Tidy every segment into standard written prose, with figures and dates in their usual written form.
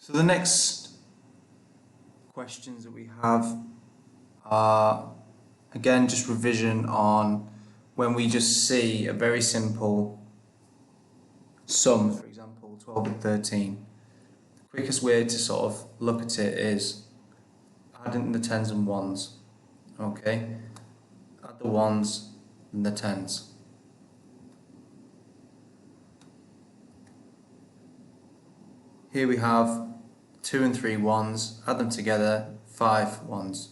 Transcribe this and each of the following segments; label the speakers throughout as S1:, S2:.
S1: So the next questions that we have are, again, just revision on when we just see a very simple sum, for example, 12 and 13. The quickest way to sort of look at it is adding the tens and ones. Okay, add the ones and the tens. Here we have 2 and 3 ones, add them together, 5 ones.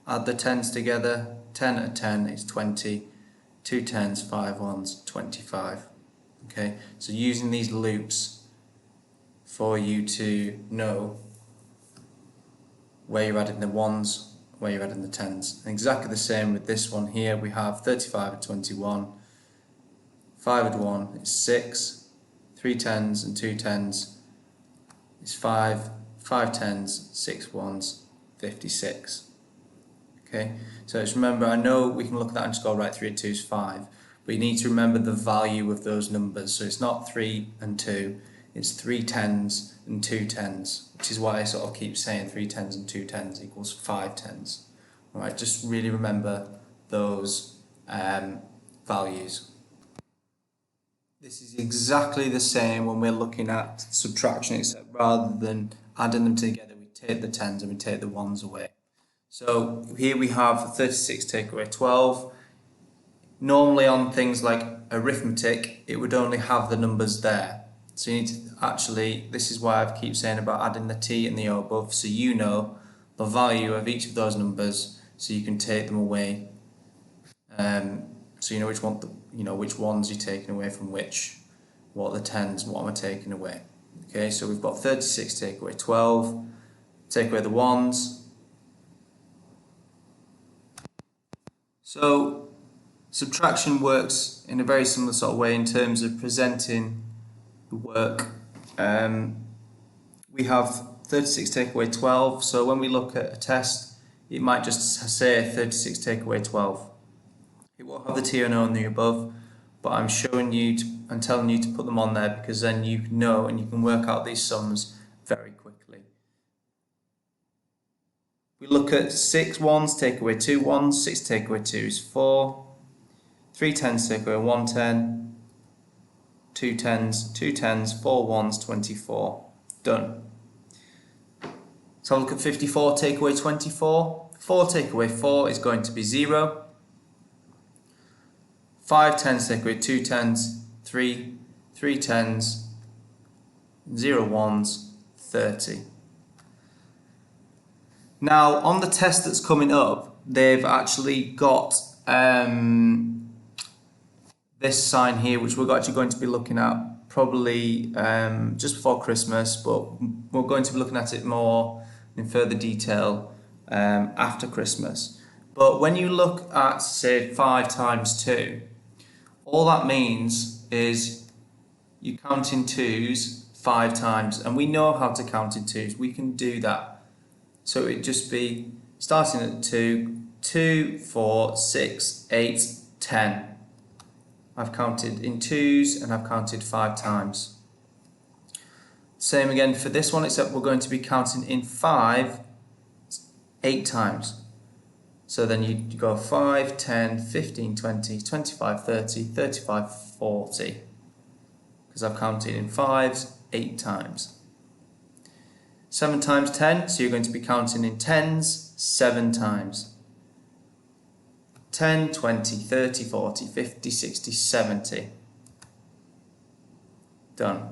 S1: Add the tens together, 10 and 10 is 20, 2 tens, 5 ones, 25. Okay, so using these loops for you to know where you're adding the ones, where you're adding the tens. And exactly the same with this one here, we have 35 and 21, 5 and 1 is 6, 3 tens and 2 tens is 5, 5 tens, 6 ones, 56. Okay, so just remember, I know we can look at that and just go, right, 3 and 2 is 5, but you need to remember the value of those numbers. So it's not 3 and 2, it's 3 tens and 2 tens, which is why I sort of keep saying 3 tens and 2 tens equals 5 tens. Alright, just really remember those values. This is exactly the same when we're looking at subtraction, except rather than adding them together, we take the tens and we take the ones away. So here we have 36 take away 12. Normally on things like arithmetic, it would only have the numbers there. So you need to actually, this is why I keep saying about adding the t and the o above, so you know the value of each of those numbers, so you can take them away. So you know which one, which ones you're taking away from which, what are the tens, what am I taking away. Okay, so we've got 36 take away 12, take away the ones. So subtraction works in a very similar sort of way in terms of presenting the work. We have 36 take away 12, so when we look at a test, it might just say 36 take away 12. It will have the T and O and the above, but I'm showing you and telling you to put them on there because then you know and you can work out these sums very quickly. We look at 6 ones, take away 2 ones, 6 take away 2 is 4, 3 tens take away 1 10, 2 tens, 2 tens, 4 ones, 24. Done. So I'll look at 54 take away 24. 4 take away 4 is going to be 0. 5 tens take away 2 tens, 3, 3 tens, 0 ones, 30. Now on the test that's coming up, they've actually got this sign here, which we're actually going to be looking at probably just before Christmas, but we're going to be looking at it more in further detail after Christmas. But when you look at, say, 5 times 2, all that means is you count in twos 5 times, and we know how to count in twos. We can do that. So it'd just be starting at 2, 2, 4, 6, 8, 10. I've counted in twos and I've counted 5 times. Same again for this one, except we're going to be counting in 5 8 times. So then you go 5, 10, 15, 20, 25, 30, 35, 40. Because I've counted in 5s 8 times. 7 times 10, so you're going to be counting in 10s 7 times. 10, 20, 30, 40, 50, 60, 70. Done.